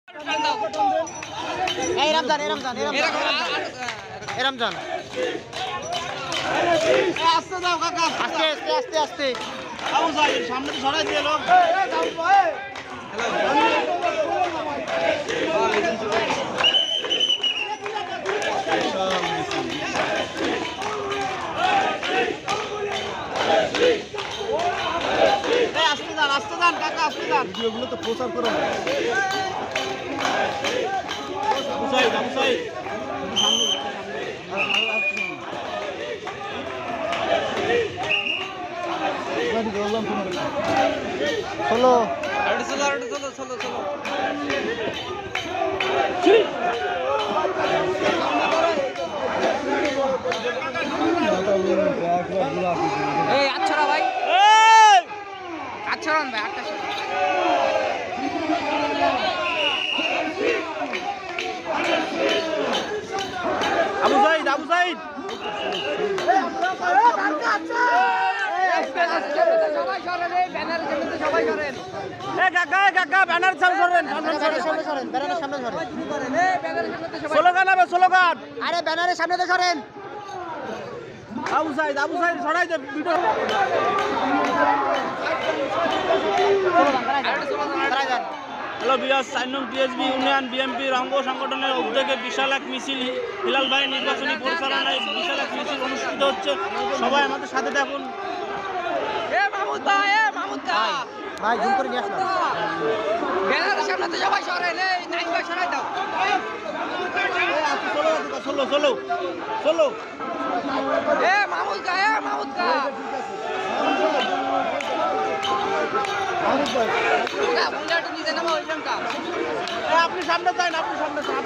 এই রমজান এই রমজান এই রমজান এই রমজান আস্তে দাও কাকা, আস্তে আস্তে আস্তে আস্তে আবু সাইদ সামনে তো সরাই দিয়ে লোক। আস্তে যান কাকা, আস্তে যান। ভিডিওগুলো তো প্রচার করে না। আবু সাইদ, আবু সাইদ হলো এই আচ্ছা ভাই, আচ্ছা ভাই আটটা আবু সাইদ, আবু সাইদ সবাই সরেন, এই ব্যানারের সামনে সবাই সরেন, কাকা কাকা ব্যানার সামনে সরেন, ব্যানারের সামনে সরেন ব্যানারের সামনে সরেন এই ব্যানারের সামনে সবাই স্লোগান হবে স্লোগান। আরে ব্যানারের সামনে তো সরেন আবু সাইদ সরাই দে ভিডিও। হ্যালো বিয়াস, 4 নং টিএসবি ইউনিয়ন বিএমপির অঙ্গ সংগঠনের উদ্যোগে বিশাল এক মিছিল, হিলাল ভাই নির্বাচনী পরিচালনায় বিশাল এক মিছিল অনুষ্ঠিত হচ্ছে। সবাই আমাদের সাথে থাকুন। এ মাহমুদ ভাই, এ মাহমুদ ভাই, ভাই জুম করে নিয়ে আসলাম ব্যানারের সামনে তো সবাই সরেন, এই নাইন ভাই সরাই দাও। চলো এ মাহমুদ ভাই, এ মাহমুদ ভাই, বুলেট নিতে নেবো ওইখানটা। আপনি সামনে যান, আপনি সামনে যান।